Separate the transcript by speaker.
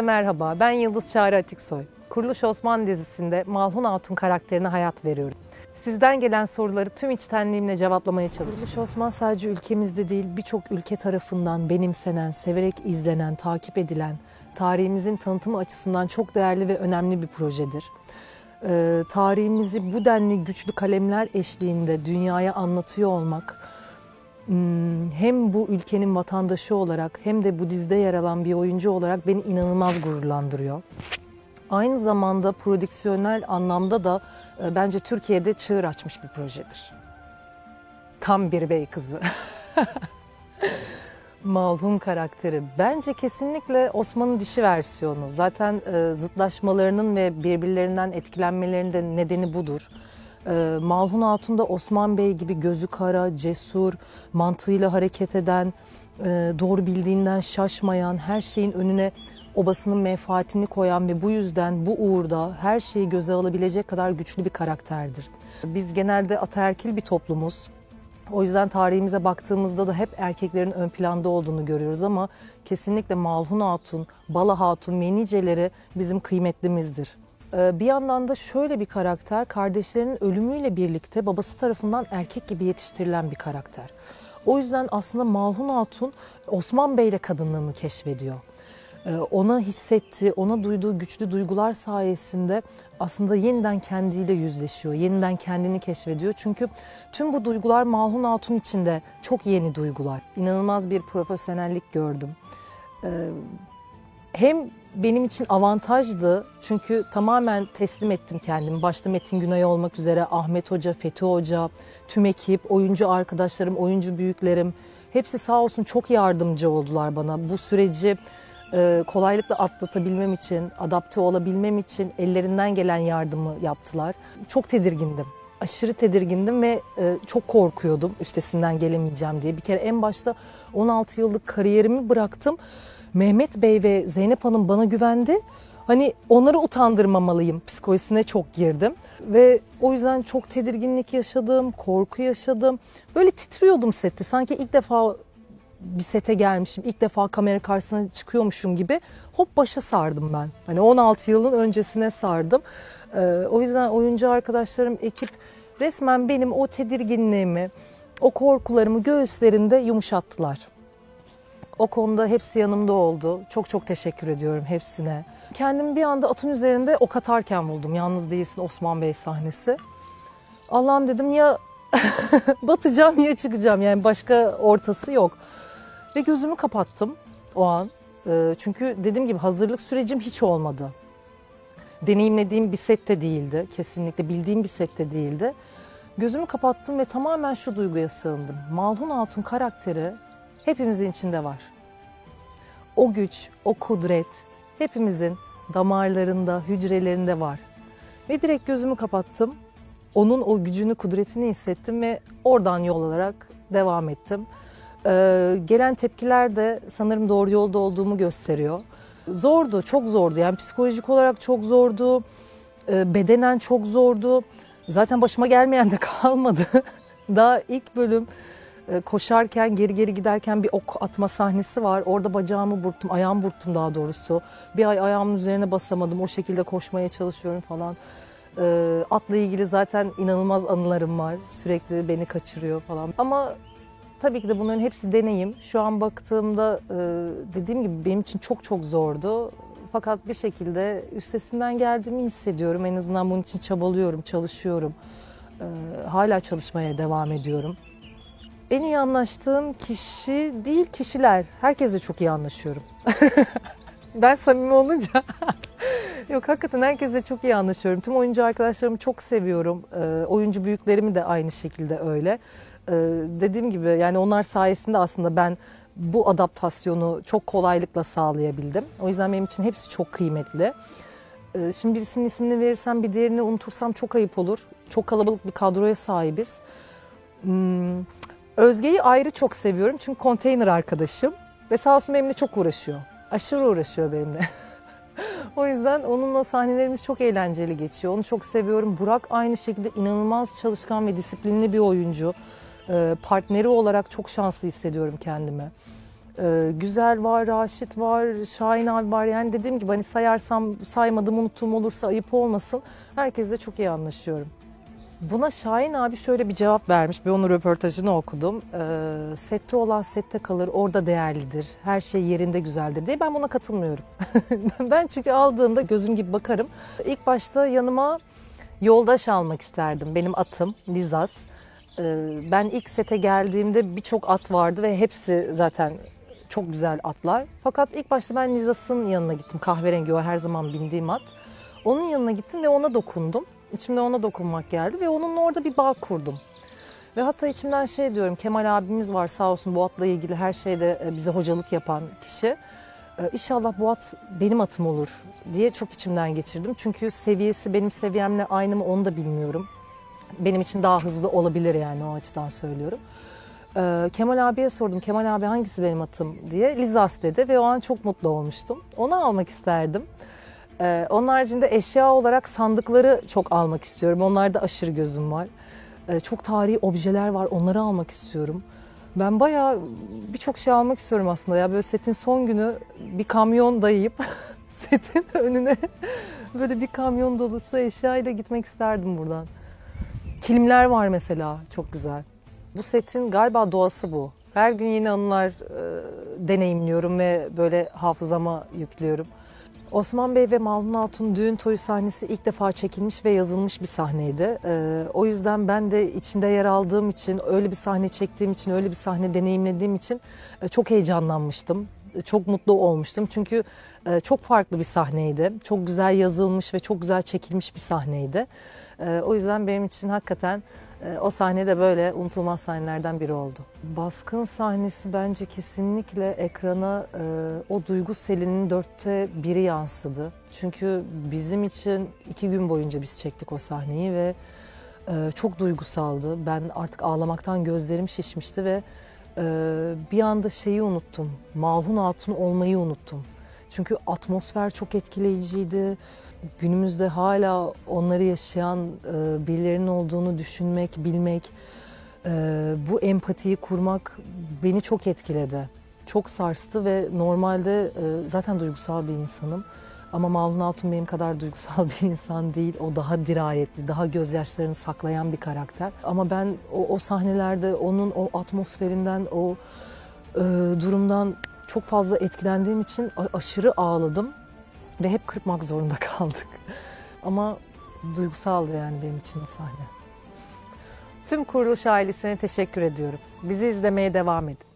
Speaker 1: Merhaba, ben Yıldız Çağrı Atiksoy. Kuruluş Osman dizisinde Malhun Hatun karakterine hayat veriyorum. Sizden gelen soruları tüm içtenliğimle cevaplamaya çalışıyorum. Kuruluş Osman sadece ülkemizde değil, birçok ülke tarafından benimsenen, severek izlenen, takip edilen, tarihimizin tanıtımı açısından çok değerli ve önemli bir projedir. Tarihimizi bu denli güçlü kalemler eşliğinde dünyaya anlatıyor olmak, hem bu ülkenin vatandaşı olarak hem de bu dizide yer alan bir oyuncu olarak beni inanılmaz gururlandırıyor. Aynı zamanda prodüksiyonel anlamda da bence Türkiye'de çığır açmış bir projedir. Tam bir bey kızı. Malhun karakteri. Bence kesinlikle Osman'ın dişi versiyonu. Zaten zıtlaşmalarının ve birbirlerinden etkilenmelerinin de nedeni budur. Malhun Hatun da Osman Bey gibi gözü kara, cesur, mantığıyla hareket eden, doğru bildiğinden şaşmayan, her şeyin önüne obasının menfaatini koyan ve bu yüzden bu uğurda her şeyi göze alabilecek kadar güçlü bir karakterdir. Biz genelde ataerkil bir toplumuz. O yüzden tarihimize baktığımızda da hep erkeklerin ön planda olduğunu görüyoruz ama kesinlikle Malhun Hatun, Bala Hatun ve niceleri bizim kıymetlimizdir. Bir yandan da şöyle bir karakter, kardeşlerinin ölümüyle birlikte babası tarafından erkek gibi yetiştirilen bir karakter. O yüzden aslında Malhun Hatun Osman Bey ile kadınlığını keşfediyor. Ona hissettiği, ona duyduğu güçlü duygular sayesinde aslında yeniden kendiyle yüzleşiyor, yeniden kendini keşfediyor. Çünkü tüm bu duygular Malhun Hatun için de çok yeni duygular. İnanılmaz bir profesyonellik gördüm. Hem benim için avantajdı çünkü tamamen teslim ettim kendimi. Başta Metin Günay olmak üzere Ahmet Hoca, Fethi Hoca, tüm ekip, oyuncu arkadaşlarım, oyuncu büyüklerim hepsi sağ olsun çok yardımcı oldular bana. Bu süreci kolaylıkla atlatabilmem için, adapte olabilmem için ellerinden gelen yardımı yaptılar. Çok tedirgindim. Aşırı tedirgindim ve çok korkuyordum üstesinden gelemeyeceğim diye. Bir kere en başta 16 yıllık kariyerimi bıraktım. Mehmet Bey ve Zeynep Hanım bana güvendi. Hani onları utandırmamalıyım psikolojisine çok girdim. Ve o yüzden çok tedirginlik yaşadım, korku yaşadım. Böyle titriyordum sette. Sanki ilk defa bir sete gelmişim, ilk defa kamera karşısına çıkıyormuşum gibi hop başa sardım ben. Hani 16 yılın öncesine sardım. O yüzden oyuncu arkadaşlarım, ekip resmen benim o tedirginliğimi, o korkularımı göğüslerinde yumuşattılar. O konuda hepsi yanımda oldu. Çok çok teşekkür ediyorum hepsine. Kendimi bir anda atın üzerinde ok atarken buldum. Yalnız Değilsin Osman Bey sahnesi. Allah'ım dedim ya batacağım ya çıkacağım, yani başka ortası yok. Ve gözümü kapattım o an. Çünkü dediğim gibi hazırlık sürecim hiç olmadı. Deneyimlediğim bir sette değildi. Kesinlikle bildiğim bir sette değildi. Gözümü kapattım ve tamamen şu duyguya sığındım. Malhun Hatun karakteri hepimizin içinde var. O güç, o kudret hepimizin damarlarında, hücrelerinde var. Ve direkt gözümü kapattım. Onun o gücünü, kudretini hissettim ve oradan yol alarak devam ettim. Gelen tepkiler de sanırım doğru yolda olduğumu gösteriyor. Zordu, çok zordu. Yani psikolojik olarak çok zordu. Bedenen çok zordu. Zaten başıma gelmeyen de kalmadı. Daha ilk bölüm koşarken, geri geri giderken bir ok atma sahnesi var. Orada bacağımı burktum, ayağımı burktum daha doğrusu. Bir ay ayağımın üzerine basamadım. O şekilde koşmaya çalışıyorum falan. Atla ilgili zaten inanılmaz anılarım var. Sürekli beni kaçırıyor falan. Ama tabii ki de bunların hepsi deneyim. Şu an baktığımda dediğim gibi benim için çok çok zordu. Fakat bir şekilde üstesinden geldiğimi hissediyorum. En azından bunun için çabalıyorum, çalışıyorum. Hala çalışmaya devam ediyorum. En iyi anlaştığım kişi değil, kişiler. Herkesle çok iyi anlaşıyorum. Ben samimi olunca... Yok, hakikaten herkesle çok iyi anlaşıyorum. Tüm oyuncu arkadaşlarımı çok seviyorum. Oyuncu büyüklerimi de aynı şekilde öyle. Dediğim gibi yani onlar sayesinde aslında ben bu adaptasyonu çok kolaylıkla sağlayabildim. O yüzden benim için hepsi çok kıymetli. Şimdi birisinin ismini verirsem bir diğerini unutursam çok ayıp olur. Çok kalabalık bir kadroya sahibiz. Özge'yi ayrı çok seviyorum çünkü konteyner arkadaşım. Ve sağ olsun benimle çok uğraşıyor. Aşırı uğraşıyor benimle. O yüzden onunla sahnelerimiz çok eğlenceli geçiyor. Onu çok seviyorum. Burak aynı şekilde inanılmaz çalışkan ve disiplinli bir oyuncu. Partneri olarak çok şanslı hissediyorum kendimi. Güzel var, Raşit var, Şahin abi var. Yani dediğim gibi hani sayarsam saymadım unuttuğum olursa ayıp olmasın. Herkesle çok iyi anlaşıyorum. Buna Şahin abi şöyle bir cevap vermiş. Bir onun röportajını okudum. Sette olan sette kalır, orada değerlidir. Her şey yerinde güzeldir diye. Ben buna katılmıyorum. Ben çünkü aldığımda gözüm gibi bakarım. İlk başta yanıma yoldaş almak isterdim. Benim atım Lizas. Ben ilk sete geldiğimde birçok at vardı ve hepsi zaten çok güzel atlar. Fakat ilk başta ben Lizas'ın yanına gittim. Kahverengi, o her zaman bindiğim at. Onun yanına gittim ve ona dokundum. İçimde ona dokunmak geldi ve onunla orada bir bağ kurdum. Ve hatta içimden şey diyorum, Kemal abimiz var sağ olsun, bu atla ilgili her şeyde bize hocalık yapan kişi. İnşallah bu at benim atım olur diye çok içimden geçirdim. Çünkü seviyesi benim seviyemle aynı mı onu da bilmiyorum. Benim için daha hızlı olabilir, yani o açıdan söylüyorum. Kemal abiye sordum, Kemal abi hangisi benim atım diye. Lizas dedi ve o an çok mutlu olmuştum. Onu almak isterdim. Onun haricinde eşya olarak sandıkları çok almak istiyorum. Onlarda aşırı gözüm var. Çok tarihi objeler var, onları almak istiyorum. Ben bayağı birçok şey almak istiyorum aslında. Ya böyle setin son günü bir kamyon dayayıp setin önüne böyle bir kamyon dolusu eşyayla gitmek isterdim buradan. Kilimler var mesela, çok güzel. Bu setin galiba doğası bu. Her gün yeni anılar deneyimliyorum ve böyle hafızama yüklüyorum. Osman Bey ve Malhun Hatun düğün toyu sahnesi ilk defa çekilmiş ve yazılmış bir sahneydi. O yüzden ben de içinde yer aldığım için, öyle bir sahne çektiğim için, öyle bir sahne deneyimlediğim için çok heyecanlanmıştım. Çok mutlu olmuştum çünkü çok farklı bir sahneydi. Çok güzel yazılmış ve çok güzel çekilmiş bir sahneydi. O yüzden benim için hakikaten o sahne de böyle unutulmaz sahnelerden biri oldu. Baskın sahnesi bence kesinlikle ekrana o duygu selinin 1/4'ü yansıdı. Çünkü bizim için 2 gün boyunca biz çektik o sahneyi ve çok duygusaldı. Ben artık ağlamaktan gözlerim şişmişti ve bir anda şeyi unuttum. Malhun Hatun olmayı unuttum. Çünkü atmosfer çok etkileyiciydi. Günümüzde hala onları yaşayan birilerinin olduğunu düşünmek, bilmek, bu empatiyi kurmak beni çok etkiledi. Çok sarstı ve normalde zaten duygusal bir insanım. Ama Malhun Hatun benim kadar duygusal bir insan değil. O daha dirayetli, daha gözyaşlarını saklayan bir karakter. Ama ben o sahnelerde onun o atmosferinden, o durumdan çok fazla etkilendiğim için aşırı ağladım. Ve hep kırpmak zorunda kaldık. Ama duygusaldı yani benim için o sahne. Tüm kuruluş ailesine teşekkür ediyorum. Bizi izlemeye devam edin.